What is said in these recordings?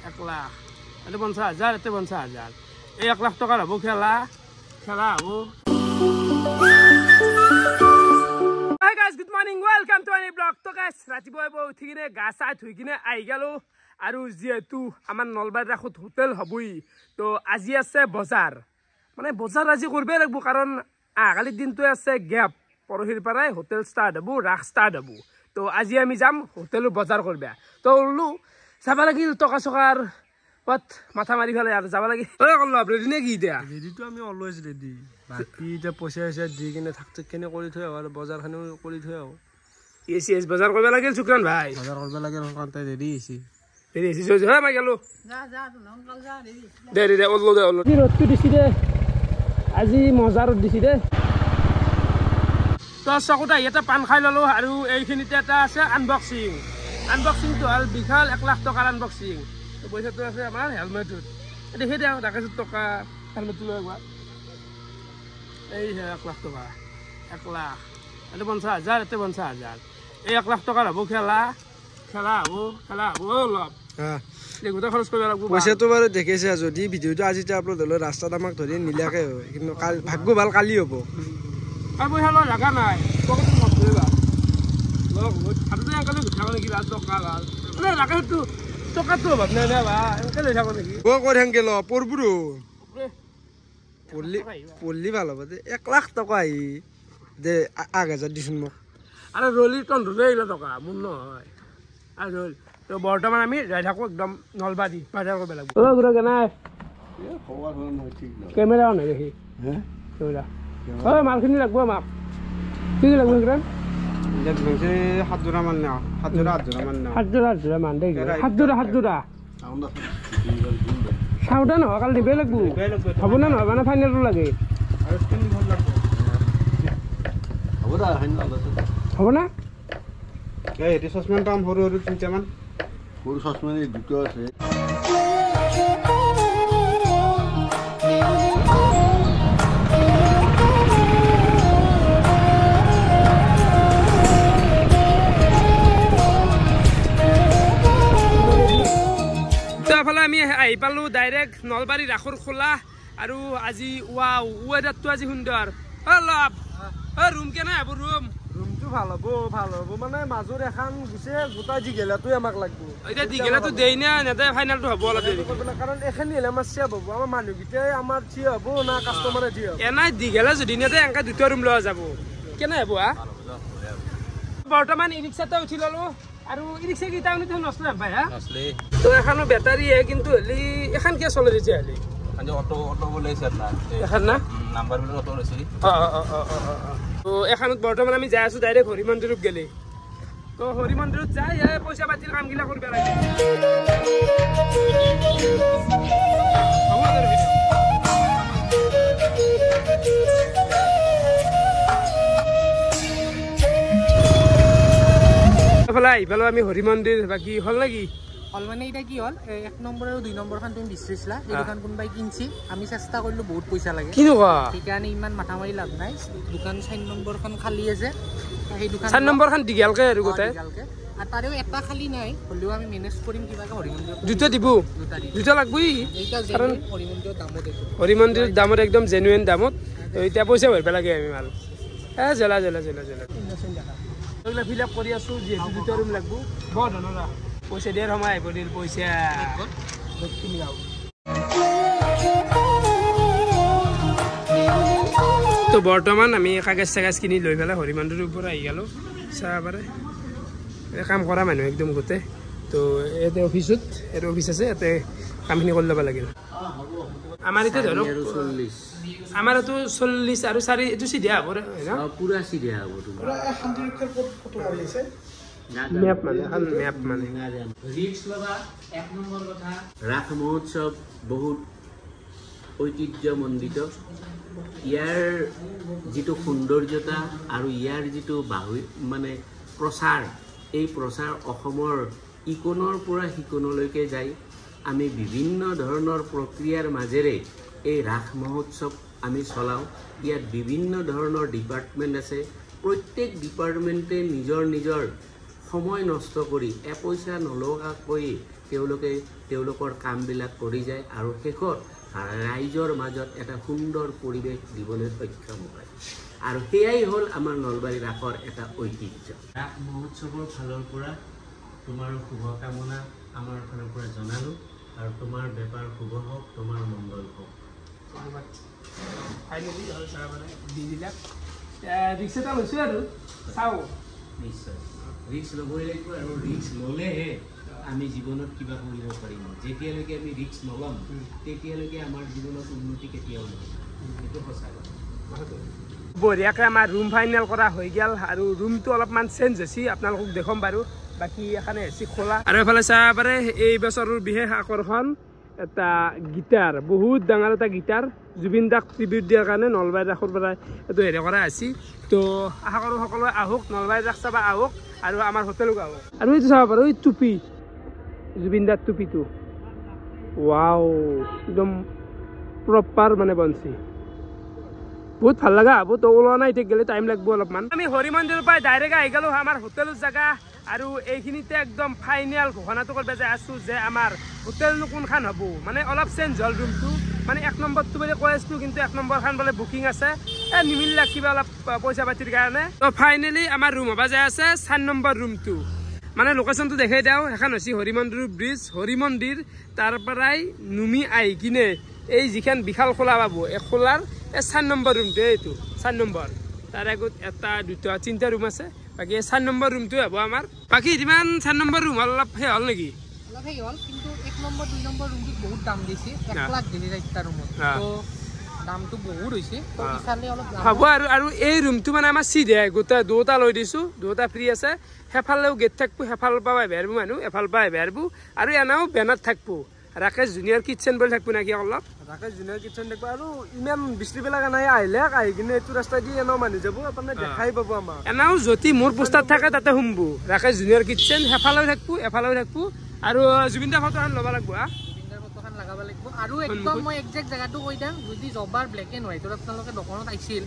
1 লাখ এটা 50,000 এতে 50,000 এই 1 লাখ টাকার হবো খেলা হবো Hi guys, good morning. Welcome to any vlog. So guys, ৰাতিপুৱাই উঠি কিনে গা চা ধুই কিনে আহি গেলো আৰু যেহেতু আমাৰ নলবাৰীৰ ৰাখত হোটেল হবই তো আজি আছে বজাৰ মানে বজাৰ আজি কৰিবই লাগিব কাৰণ আগালিৰ দিনটো আছে গ্যাপ পৰহিৰ পৰাই হোটেল ষ্টাৰ্ট হ'ব ৰাখ ষ্টাৰ্ট হ'ব তো আজি আমি যাম হোটেলৰ বজাৰ কৰিবা তো ওলো চাব লাগিল টকা চকাৰ পথ মাথা মাৰি ফেলে আৰু যাব লাগি ঐ কল্লভ ৰেডি নে কি এতিয়া ৰেডিটো আমি অলৱেজ ৰেডি বাকি এতিয়া পইচা দি কিনে থাক কেনে কৰি থৈ আৰু বজাৰখানো কৰি থৈ আহো এস বজাৰ কৰিব লাগিল শুক্ৰান ভাই বজাৰ কৰিব লাগে কান্তে ৰেডি হৈছে ৰেডি হৈছে হয় মই গেলো দে ওলো ৰ'দটো দিছি দে আজি মজা ৰ'দ দিছি দে তো চকুত আহি এটা পান খাই ললো আৰু এইখিনিতে এটা আছে আনবক্সিংটো হ'ল বিশাল 1 লাখ টকাৰ আনবক্সিং পইচাটো আছে আমাৰ হেলমেটত দেখি দিওঁ ডাকাইছোঁ টকা হেলমেটটো লৈ একবাৰ এই 1 লাখ টকা 1 লাখ এটা 50,000 এতে 50,000 এই 1 লাখ টকাৰ হ'ব খেলা হ'ব অলপ গোটেই খৰচ কৰিব লাগিব পইচাটো বাৰু দেখিছে যদি ভিডিঅ'টো আজি আপলোড হ'লে ৰাস্তাত আমাক ধৰি নিলাকে হয় কিন্তু ভাগ্য ভাল কালি হ'ব আৰু পইচা লৈ লগা নাই পকেটত নধৰিবা হাততে একেলগে গুঠাব নেকি টকা ভাল মানে ৰাকেটো টকাটো অভাৱ নাই বা এনেকৈ লৈ থাকো নেকি কৈ থাকি ল পৰবুৰো পঢ়লি ভাল হ'ব দে 1 লাখ টকা আহি দে 1,000 দিচোন মোক আৰু ৰলি তন্ধুলে আহিলে টকা মোৰ নহয় আৰু ৰল তো বৰ্তমান আমি যাই থাকো একদম নলবাৰী বজাৰ কৰিব লাগিব গুৰু কেনাই কেমেৰা নাই দেখি কেমেৰা মালখিনি লাগব আমাক কি লাগব কিমান 7 জোৰা মান না 7 জোৰা মান দেই 7 জোৰা চাউটা নহয় কালি দিবই লাগব হ'ব না নহয় মানে ফাইনেলটো লাগে হ'ব না এই চচমান পাম সৰু সৰু তিনিটামান সৰু চচমান এই দুটো আছে আমি আহি পালো ডাইৰেক্ট নলবাৰী ৰাখৰ খোলা আৰু আজি ৱেডাৰটো আজি সুন্দৰ অলপ ৰুম কেনে হ'ব ৰুমটো ভাল হ'ব মানে মাজৰ এখন গুছে গোটা দি গেলাটো আমাক লাগব এতিয়া দি গেলাটো দেই না নেদে ফাইনেলটো হ'ব অলপ দেৰি কাৰণ এখানি হলে আমাৰ চেভ হ'ব আমাৰ মানুহকেইটাই আমাৰ থিয় হ'ব না কাষ্টমাৰে থিয় হ'ব এনাই দি গেলা যদি নেদে এনেকৈ দুটা ৰুম লোৱা যাব কেনে হ'ব বৰ্তমান ই ৰিক্সাতে উঠি ললো আৰু ই ৰিক্সা কেইটা উনি নচলে ভাই তো এখানো বেটাৰী কিন্তু হলি এখন কিয় চলে দিছে হলি অটো বলাইছে না এখন না নাম্বার বিল অটো লৈছে তো এখানত বৰ্তমান আমি যাই আছো ডাইৰেক্ট হৰি মন্দিৰত গেলে তো হৰি মন্দিৰত যাই পইচা পাতিৰ কামগিলা কৰিব লাগে ইফালে আমি হৰি মন্দিৰ বাকী হল নেকি হল মানে এটা কি হল 1 নম্বৰ আৰু 2 নম্বৰখন তুমি বিচাৰিছিলা এই দোকান কোনবাই কিনছি আমি চেষ্টা কৰিলো বহুত পইচা লাগে কি নকা ঠিকানে ইমান মাথা মাৰি লাভ নাই দোকান 4 নম্বৰখন খালি আছে সেই দোকান 4 নম্বৰখন দিগালকে আৰু গোটে আৰু তাৰেও এটা খালি নাই হলিও আমি মেনেজ কৰিম কিবাকে হৰি মন্দিৰত দুটা দিব দুটা লাগবই কাৰণ হৰি মন্দিৰৰ দামত আছে হৰি মন্দিৰৰ দামত একদম জেনুইন দামত এতিয়া পইচা ভৰিব লাগে আমি মাল জেলা এইগিলা ফিল আপ কৰি আছো যিহেতু দুটা ৰুম লাগব বৰ ধৰণৰ পইচা দিয়াৰ সময় আহিব দিল পইচা তো বৰ্তমান আমি কাগজ চাগজ কিনি লৈ পেলাই হৰি মন্দিৰৰ পৰা আহি গ'লো চাব পাৰে কাম কৰা মানুহ একদম গোটেই তো ইয়াতে অফিচত এটা অফিচ আছে ইয়াতে কামখিনি কৰি ল'ব লাগিল আমাৰ এতিয়া ধৰক আমাৰ এইটো 40 আৰু 4 এইটো চিধা হ'ব পুৰা চিধা হ'ব মেপ মানে ৰিক্স লবা 1 নম্বৰ কথা ৰাস মহোৎসৱ বহুত ঐতিহ্যমণ্ডিত ইয়াৰ যিটো সৌন্দৰ্যতা আৰু ইয়াৰ যিটো মানে প্ৰচাৰ এই প্ৰচাৰ অসমৰ ইকোনৰ পৰা সিকোনলৈকে যায় আমি বিভিন্ন ধৰণৰ প্ৰক্ৰিয়াৰ মাজেৰে এই ৰাস মহোৎসৱ আমি চলাও ইয়াত বিভিন্ন ধৰণৰ ডিপাৰ্টমেণ্ট আছে প্ৰত্যেক ডিপাৰ্টমেণ্টে নিজৰ সময় নষ্ট কৰি এপইচা নলগাকৈ তেওঁলোকৰ কামবিলাক কৰি যায় আৰু শেষত ৰাইজৰ মাজত এটা সুন্দৰ পৰিৱেশ দিবলৈ সক্ষম হয় আৰু সেয়াই হ'ল আমাৰ নলবাৰী ৰাসৰ এটা ঐতিহ্য ৰাস মহোৎসৱৰ ফালৰ পৰা তোমাৰ শুভকামনা আমাৰ ফালৰ পৰা জনালোঁ আৰু তোমাৰ বেপাৰ শুভ হওক তোমাৰ মংগল হওক ফাইনেলি আৰু চাহপানী দি দিলাক ৰিক্স এটা লৈছোঁ আৰু চাওঁ নিশ্চয় ৰিক্স ল'বই লাগিব আৰু ৰিক্স ল'লেহে আমি জীৱনত কিবা কৰিব পাৰিম যেতিয়ালৈকে আমি ৰিক্স নল'ম তেতিয়ালৈকে আমাৰ জীৱনত উন্নতি কেতিয়াও নহয় সেইটো সঁচা কথা বঢ়িয়াকৈ আমাৰ ৰুম ফাইনেল কৰা হৈ গ'ল আৰু ৰুমটো অলপমান চেঞ্জ হৈছে আপোনালোকক দেখুৱাম বাৰু বাকী এখানে হৈছে খোলা আৰু এফালে চাব পাৰে এই বছৰৰ বিশেষ আকৰ্ষণ এটা গীটাৰ বহুত ডাঙৰ এটা গীটাৰ জুবিন দাক ট্ৰিবিউট দিয়াৰ কাৰণে নলবাৰী ৰাসৰ পৰা এইটো হেৰি কৰা হৈছে তো আশা কৰোঁ সকলোৱে আহক নলবাৰী ৰাস চাব আহক আৰু আমাৰ হোটেলক আহক আৰু এইটো চাব পাৰোঁ এই টুপি জুবিন দাৰ টুপিটো ৱাও একদম প্ৰপাৰ মানে বনছি বহুত ভাল লগা হ'ব তো ওলোৱা নাই এতিয়া গ'লে টাইম লাগিব অলপমান আমি হৰি মন্দিৰৰ পৰা ডাইৰেক্ট আহি গ'লোঁ আমাৰ হোটেলৰ জেগা আৰু এইখিনিতে একদম ফাইনেল ঘোষণাটো কৰিব যাই আছোঁ যে আমাৰ হোটেলনো কোনখন হ'ব মানে অলপ চেঞ্জ হ'ল ৰুমটো মানে 1 নম্বৰটো বুলি কৈ আছিলোঁ কিন্তু 1 নম্বৰখন বোলে বুকিং আছে নিমিলিলে কিবা অলপ পইচা পাতিৰ কাৰণে তো ফাইনেলি আমাৰ ৰুম হ'ব যাই আছে 4 নম্বৰ ৰুমটো মানে লোকেশ্যনটো দেখাই দিওঁ এখন হৈছে হৰি মন্দিৰৰ ব্ৰিজ হৰি মন্দিৰ তাৰ পৰাই নুমি আহি কিনে এই যিখন বিশাল খোলা পাব এই খোলাৰ 4 নম্বৰ ৰুমটো এইটো 4 নম্বৰ তাৰ আগত এটা দুটা তিনিটা ৰুম আছে বাকী 4 নম্বৰ ৰুমটো হ'ব আমাৰ বাকী যিমান 4 নম্বৰ ৰুম অলপ সেই হ'ল নেকি অলপ সেই হ'ল কিন্তু 1 নম্বৰ 2 নম্বৰ ৰুমটোত বহুত দাম দিছে 1 লাখ দিলে এটা ৰুমত তো দামটো বহুত হৈছে তো ইফালে অলপ হ'ব আৰু এই ৰুমটো মানে আমাৰ চিধা গোটা দুটা লৈ দিছোঁ দুটা ফ্ৰী আছে সেফালেও গেট থাকিব সেফালৰ পৰা আহিব মানুহ এফালৰ পৰা আহিব আৰু এনেও বেনাৰ থাকিব ৰাকেশ জুনিয়ৰ কিটচেন বুলি থাকিব নেকি অলপ ৰাকেশ জুনিয়ৰ কিটচেন দেখুৱা আৰু ইমান বিচলিবিলাক নাই আহিলে আহি কিনে এইটো ৰাস্তা দি এনেও মানুহ যাব আপোনাৰ দেখাই পাব আমাক এনেও যদি মোৰ পোষ্টাৰ থাকে তাতে সোমব ৰাকেশ জুনিয়ৰ কিটচেন সেফালেও থাকিব এফালেও থাকিব আৰু জুবিন দা ফটোখন ল'ব লাগিব জুবিনদাৰ ফটোখন লগাব লাগিব আৰু একদম মই একজেক্ট জেগাটো কৈ দিম যদি জবাৰ ব্লেক এণ্ড হোৱাইটৰ আপোনালোকে দোকানত আহিছিল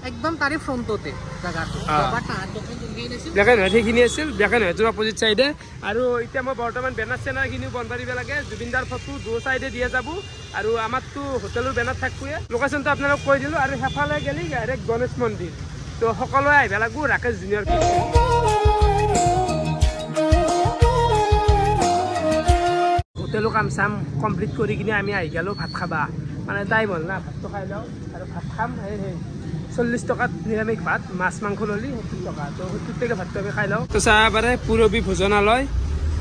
একদম তাৰে ফ্ৰণ্টতে জেগাটো জবাৰ তাহাৰ দোকান যোনখিনি আছিল ব্লেক এণ্ড হোৱাইট সেইখিনি আছিল ব্লেক এণ্ড হোৱাইটৰ অপজিট চাইডে আৰু এতিয়া মই বৰ্তমান বেনাৰ চেনাৰখিনিও বন্ধ কৰিব লাগে জুবিন দাৰ ফটো দু চাইডে দিয়া যাব আৰু আমাৰতো হোটেলৰ বেনাৰ থাকিবই লোকেশ্যনটো আপোনালোক কৈ দিলোঁ আৰু সেইফালে গ'লে ডাইৰেক্ট গণেশ মন্দিৰ তো সকলোৱে আহিব লাগিব ৰাকেশ জুনিয়ৰ হোটেলৰ কাম চাম কমপ্লিট কৰি কিনে আমি আহি গ'লোঁ ভাত খাবা মানে টাইম হ'ল না ভাতটো খাই লওঁ আৰু ভাত খাম সেই 40 টকাত নিৰামিষ ভাত মাছ মাংস ল'লি 70 টকা তো 70 টকা ভাতটো আমি খাই লওঁ তো চাব পাৰে পূৰবী ভোজনালয়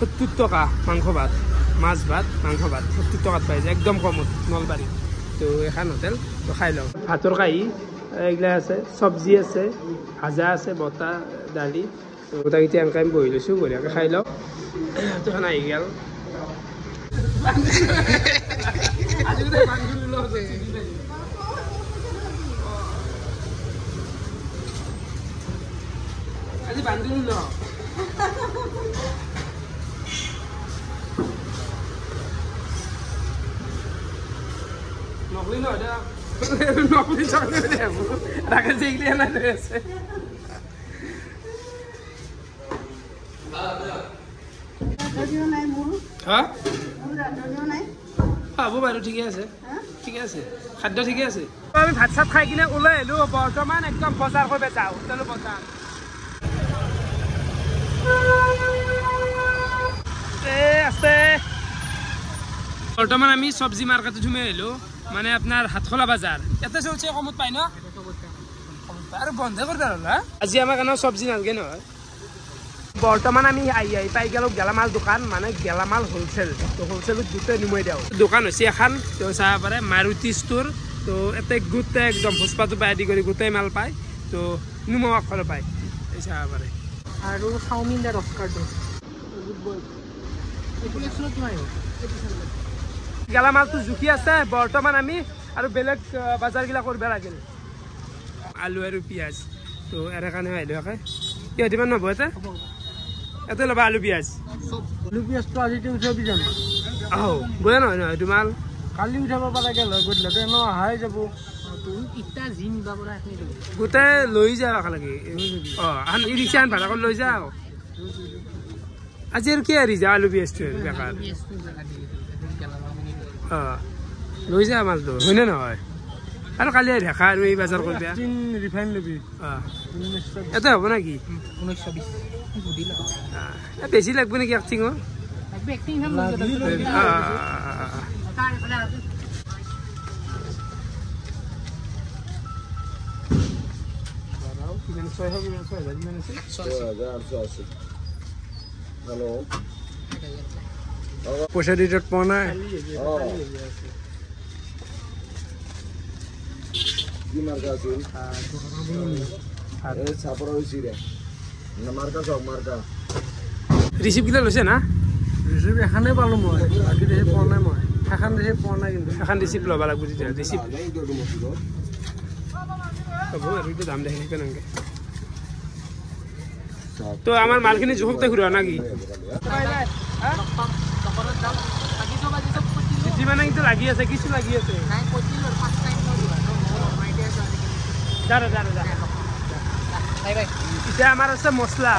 70 টকা মাংস ভাত মাছ ভাত মাংস ভাত 70 টকাত পাই যায় একদম কমত নলবাৰী তো এখন হোটেল তো খাই লওঁ ভাতৰ কাঁহী এইগিলা আছে চব্জি আছে ভাজা আছে বটা দালি গোটাকেইটা এনেকৈ আমি বহি লৈছোঁ বঢ়িয়াকৈ খাই লওঁ তোখন আহি গ'ল আজি বান্ধি ল নকলি নহয় নকলি চকলি ৰাখে যে এইগিলা নাই লৈ আছে হা হ'ব বাৰু ঠিকে আছে ঠিকে আছে খাদ্য ঠিকে আছে আমি ভাত চাত খাই কিনে ওলাই আহিলোঁ বৰ্তমান একদম বজাৰ কৰিব যাওঁ হোটেলৰ বজাৰ আছে বৰ্তমান আমি চব্জি মাৰ্কেটত সোমাই আহিলোঁ মানে আপোনাৰ হাতখোলা বজাৰ ইয়াতে চবচে কমত পায় ন আৰু বন্ধ কৰিব হ'ল আজি আমাৰ কাৰণে চব্জি নালাগে নহয় বৰ্তমান আমি আহি পাই গ'লোঁ গেলামাল দোকান মানে গেলামাল হ'লচেল তো হ'লচেলত গোটেই নুমাই দিওঁ দোকান হৈছে এখন তো চাব পাৰে মাৰুতি ষ্ট'ৰ তো ইয়াতে গোটেই একদম ভোজপাটো পাই আদি কৰি গোটেই মাল পায় তো নুমাওক ফালে পায় এই চাব পাৰে আৰু চাওমিন দা 10 কাৰ্টুন গেলামালটো জুখি আছে বৰ্তমান আমি আৰু বেলেগ বজাৰগিলা কৰিব লাগিল আলু আৰু পিঁয়াজ তো ইয়াৰ কাৰণে আহিলোঁ একে কিয় ইমান নহ'ব ইয়াতে ল'বা আলু পিঁয়াজ আলু পিঁয়াজটো আজিতে উঠাবি জানো আহ বয়া নহয় নহয় তোমাৰ কালি উঠাব পৰা গ'ল হয় গধূলিতে এনেও অহাই যাব গোটেই লৈ যাওঁ একেলগে অঁ ই ৰিক্সা ভাড়া কৰি লৈ যাওঁ আজি আৰু কি আৰিছে আলু পিঁয়াজটো বেকাৰ লৈ যা মালটো হয়নে নহয় আৰু কালি দেখা আৰু এই বজাৰ কৰিব ৰিফাইন ল'বি এটা হ'ব নেকি 1920 বেছি লাগব নেকি এক্টিঙৰ পইচা দি তাত পোৱা নাই কি মাৰ্কা আছিল চাপৰা হৈছি ৰে মাৰ্কা চাওক মাৰ্কা ৰিচিপ্টকেইটা লৈছে না ৰিচিপ্ট এখানেই পালোঁ মই বাকী ৰিচিপ্ট পোৱা নাই মই সেইখন ৰিচিপ্ট পোৱা নাই কিন্তু এখন ৰিচিপ্ট ল'ব লাগিব তেতিয়া ৰিচিপ্ট হ'ব আৰু এইটো দাম দেখি কেনেকৈ তো আমাৰ মালখিনি জোখতে ঘূৰা না কি মানে কিন্তু লাগি আছে কিছু লাগি আছে এতিয়া আমাৰ আছে মছলা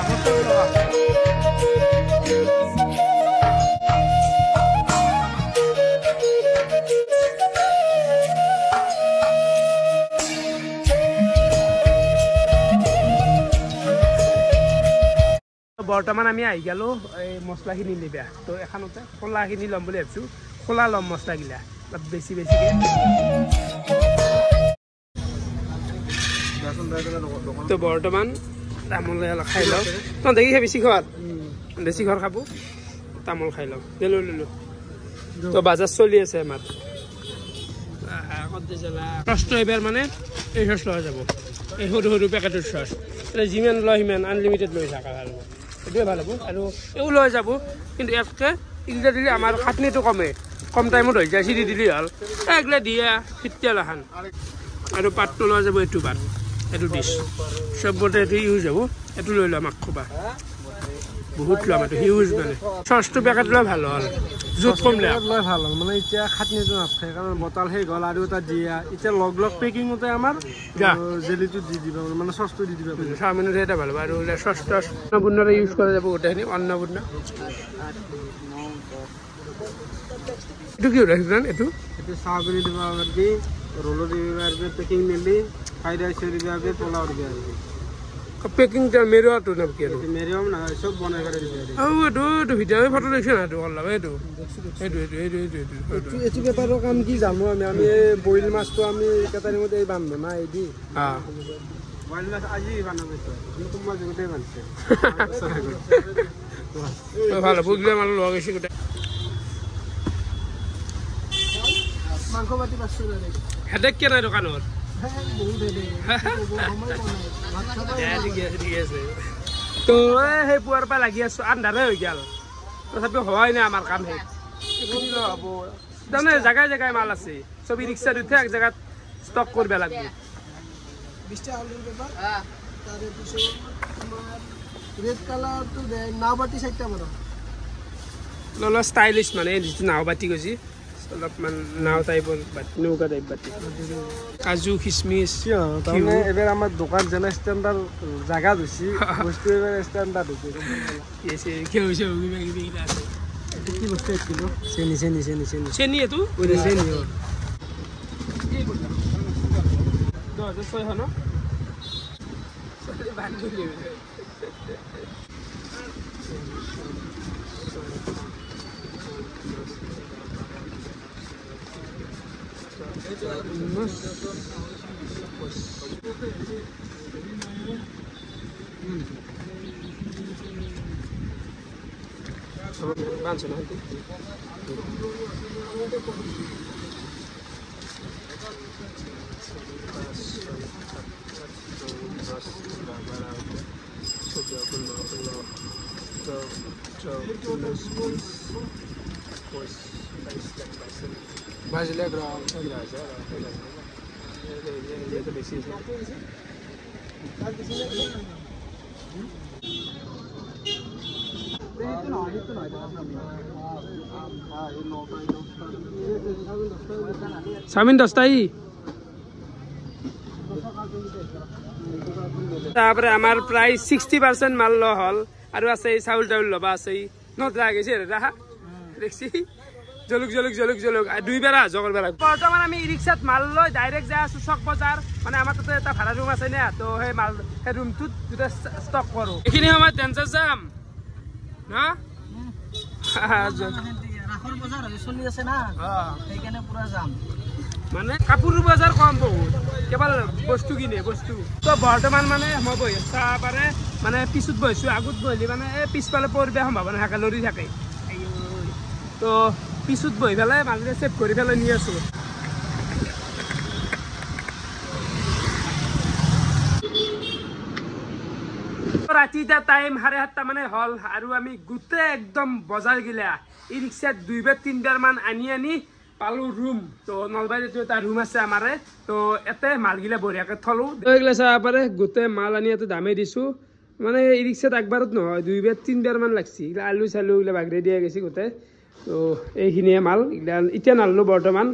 বৰ্তমান আমি আহি গ'লোঁ এই মছলাখিনি নিবা তো এখনতে খোলাখিনি ল'ম বুলি ভাবিছোঁ খোলা ল'ম মছলাগিলা অলপ বেছি বেছিকৈ তো বৰ্তমান তামোল খাই লওঁ তই দেখি খাবি শিখৰ দেশী ঘৰ খাব তামোল খাই লওঁ লৈ ললোঁ তো বাজাৰ চলি আছে আমাৰ চচটো এইবাৰ মানে এই চচ লোৱা যাব এই সৰু সৰু পেকেটৰ চচ এতিয়া যিমান লয় সিমান আনলিমিটেড লৈ থাকা আৰু সেইটোৱে ভাল হ'ব আৰু এইও লৈ যাব কিন্তু ইয়াতকৈ এইকেইটা দিলে আমাৰ খাটনিটো কম টাইমত হৈ যায় চিৰি দিলে হ'ল এইগিলা দিয়া ফিটিয়াল এখন আৰু পাতটো লোৱা যাব এইটো পাত এইটো ডিছ চবতে এইটো ইউজ হ'ব এইটো লৈ ল'ম আখোবা বহুত ল'ম এইটো হিউজ মানে চচটো পেকেট লৈ ভাল হ'ল য'ত কম লৈ ভাল হ'ল মানে এতিয়া খাটনিটো নাথাকে কাৰণ বটল শেষ হ'ল আৰু এটা দিয়া এতিয়া লগ পেকিঙতে আমাৰ জেলিটো দি দিবা মানে চচটো দি দিবা চাওমিনত এটা ভাল হ'ব আৰু চচ টচ অন্নপূৰ্ণৰে ইউজ কৰা যাব গোটেইখিনি অন্নপূৰ্ণ এইটো কি ৰাখিব এইটো চাওমিন দিবা দি ৰোলো দিবা পেকিং মেলি ফ্ৰাইড ৰাইচ দিবা পোলাও দিবা পেকিংটা মেৰুৱাটো নাম কি আৰু মেৰিয়াম নহয় চব বনাই কৰি দিবা এইটো ভিডিঅ' ফটো দেখিছে না এইটো অলপ এইটো এইটো পেপাৰৰ কাম কি জানো আমি বইল মাছটো আমি কেটাৰিঙত এই বান্ধো না এই দি বইল মাছ আজি বানাব কোনোবা জগতে বান্ধছে ভাল হ'ব গিলা মানুহ লগ গৈছে গোটেই মাংস বাতি পাঁচশ হেডেক কিয় নাই দোকানত তো সেই পুৱাৰ পৰা লাগি আছো আন্ধাৰে হৈ গ'ল তথাপিও হোৱাই নাই আমাৰ কাম সেই হ'ব তাৰমানে জেগাই জেগাই মাল আছে চবি ৰিক্সাত উঠে এক জেগাত ষ্টক কৰিব লাগিব অলপ ষ্টাইলিছ মানে যিটো নাও বাতি গৈছে অলপমান নাও টাইপৰ নৌকা টাইপ বাতি কাজু খিচমিচ তাৰমানে এইবাৰ আমাৰ দোকান যেনে ষ্টেণ্ডাৰ্ড জেগা হৈছে বস্তু এইবাৰ ষ্টেণ্ডাৰ্ড হৈছে কি হৈছে কিবা কিবি আছে কি বস্তু এক কিলো চেনি চেনি চেনি চেনি চেনি এইটো চেনি 10,600 ন ভাজিলে গ্ৰাম বেছি চাওমিন 10টাই তাৰপৰে আমাৰ প্ৰায় 60% মাল ল হল আৰু আছে চাউল টাউল ল'বা আছে নতৰা গৈছে ৰাহা দেখছি জলুক জলুক জলুক জলুক দুই বেলা জগৰ বেলা বৰ্তমান আমি ই ৰিক্সাত মাল লৈ ডাইৰেক্ট যাই আছো চক বজাৰ মানে আমাৰ তাতে এটা ভাড়া ৰুম আছে না তো সেই মাল সেই ৰুমটোত দুটা ষ্টক কৰোঁ এইখিনি সময়ত টেনচন যাম না ৰাসৰ বজাৰ চলি আছে না সেইকাৰণে পুৰা যাম মানে কাপোৰ বজাৰ কম বহুত কেৱল বস্তু কিনে বস্তু তো বৰ্তমান মানে মই বহি চাহ পাৰে মানে পিছত বহিছোঁ আগত বহিলে মানে এই পিছফালে পৰিৱেশ সম্ভাৱনা থাকে লৰি থাকে তো পিছত বহি পেলাই মাজতে চেভ কৰি পেলাই নি আছোঁ ৰাতি এতিয়া টাইম 7:30 মানে হ'ল আৰু আমি গোটেই একদম বজাৰ গিলা ই ৰিক্সাত 2-3 মান আনি পালো ৰুম তো নলবাৰীতো এটা ৰুম আছে আমাৰে তো এতে মালগিলা বঢ়িয়াকৈ থলো এইগিলা চাব পাৰে গোটেই মাল আনি ইয়াতে দামে দিছোঁ মানে ই ৰিক্সাত একবাৰত নহয় 2-3 মান লাগছি এইগিলা আলু চালু এইগিলা বাগৰি দিয়া গৈছে গোটেই তো এইখিনিয়ে মাল এইগিলা এতিয়া নাললো বৰ্তমান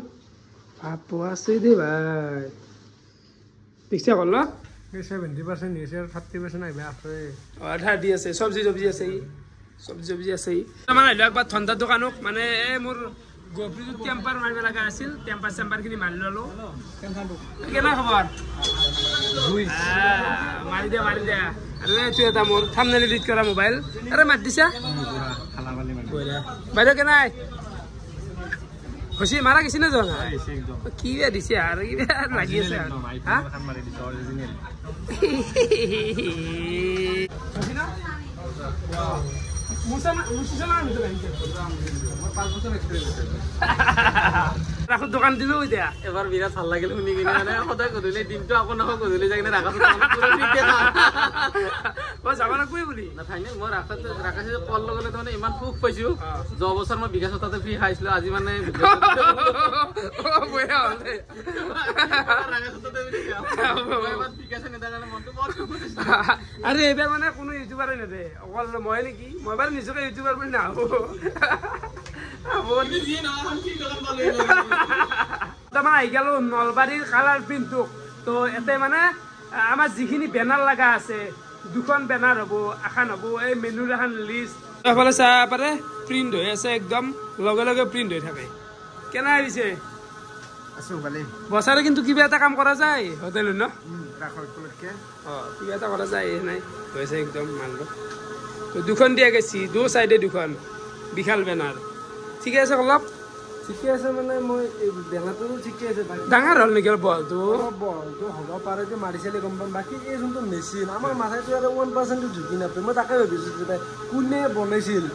ভাপ আছে দেই ভাই দেখছে কল 70% নিছে 30% আহিবা আছে আধা দি আছে চব্জি আছে চব্জি আছে মানে আহিলো একবাৰ ঠাণ্ডাৰ দোকানক মানে মোৰ গফ্ৰিটোত টেম্পাৰ মাৰিব লগা আছিল টেম্পাৰ চেম্পাৰখিনি মাৰি ল'লোঁ কেনে খবৰ মাৰি দিয়া আৰু এইটো এটা মোৰ থাম্বনেইল এডিট কৰা মোবাইল আৰে মাত দিছা বাইদেউ কেনাই হৈছে মাৰা গৈছে না যোৱা কি দিছে আৰু কিবা লাগি আছে ৰাসত দোকান দিলো এতিয়া এবাৰ বিৰাট ভাল লাগিল শুনি কিনে মানে সদায় গধূলি দিনটো আকৌ গধূলি যাই কিনে ৰাখাটো যাব লাগবই বুলি নাথাকে মই ৰাখাইছে কল লগালে মানে ইমান সুখ পাইছো যোৱা বছৰ মই বিকাশ তাতে ফ্ৰী খাইছিলো আজি মানে আৰে এইবাৰ মানে কোনো ইউটিউবাৰে নেদে অকল মই নেকি মই বাৰু নিজকে ইউটিউবাৰ বুলি নাভাবো তাৰমানে আহি গেলো নলবাৰীৰ কালাৰ প্ৰিণ্টটোক তো ইয়াতে মানে আমাৰ যিখিনি বেনাৰ লগা আছে 2খন বেনাৰ হ'ব এখন হ'ব এই মেনুৰ এখন লিষ্ট এইফালে চাব পাৰে প্ৰিণ্ট হৈ আছে একদম লগে লগে প্ৰিণ্ট হৈ থাকে কেনে আহিছে বছৰে কিন্তু কিবা এটা কাম কৰা যায় হোটেলত ন কিবা এটা কৰা যায় নাই হৈছে একদম মানলো তো 2খন দিয়া গৈছি 2 চাইডে 2খন বিশাল বেনাৰ ঠিকে আছে অলপ ঠিকে আছে মানে মই এই বেনাৰটো ঠিকে আছে ডাঙৰ হ'ল নেকি বলটো হ'ব পাৰে যে মাৰিছিলে গম পাম বাকী এই যোনটো মেচিন আমাৰ মাথাটো আৰু 1% ঝুঁকি নাপায় মই তাকে ভাবিছোঁ যে কোনে বনাইছিল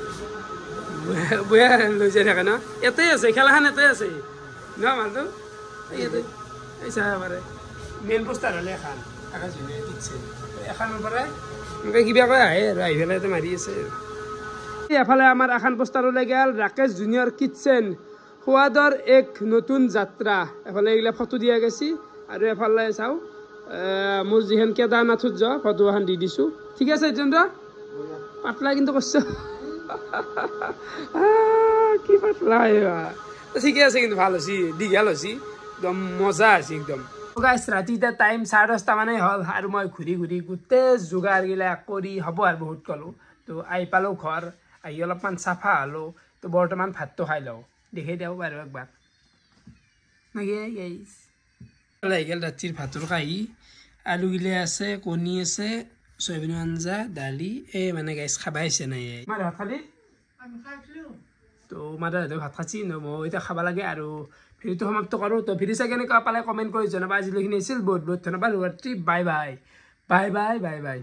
বয়া লৈ যাই থাকে ন ইয়াতে আছে খেলাখন ইয়াতে আছে ন মালটো ইয়াতে এই চাব পাৰে মেইন পোষ্টাৰ হ'লে এখন এখনৰ পৰাই এনেকৈ কিবা কৈ আহে আৰু আহি পেলাই মাৰি আছে এফালে আমাৰ এখন পোষ্টাৰ ওলাই গ'ল ৰাকেশ জুনিয়ৰ কিটচেন সোৱাদৰ এক নতুন যাত্ৰা এফালে এইগিলা ফটো দিয়া গৈছে আৰু এফালে চাওঁ মোৰ যিখন কেদাৰনাথত যোৱা ফটো এখন দি দিছোঁ ঠিক আছে জিতেন্দ্ৰ পাতলা কিন্তু কৈছ কি পাতলা ঠিকে আছে কিন্তু ভাল হৈছে দীঘল হৈছে একদম মজা হৈছে একদম গাইছ ৰাতি এতিয়া টাইম 10:30 মানে হ'ল আৰু মই ঘূৰি গোটেই যোগাৰগিলা কৰি হ'ব আৰু বহুত ক'লোঁ তো আহি পালোঁ ঘৰ আহি অলপমান চাফা হ'লোঁ তো বৰ্তমান ভাতটো খাই লওঁ দেখাই দিব পাৰোঁ একবাৰ নাকি গাইছ আহি গ'ল ৰাতিৰ ভাতৰ কাঁহী আলুগিলা আছে কণী আছে চয়াবিনৰ আঞ্জা দালি এই মানে গাইছ খাব আহিছে নাই মাৰ ভাত খালি তো মাদাৰ ভাত খাইছি মই এতিয়া খাব লাগে আৰু ভিডিঅ'টো সমাপ্ত কৰোঁ তো ভিডিঅ' চাই কেনেকুৱা পালে কমেণ্ট কৰি জনাবা আজিলৈকে আছিল বহুত বহুত ধন্যবাদ bye bye bye bye bye bye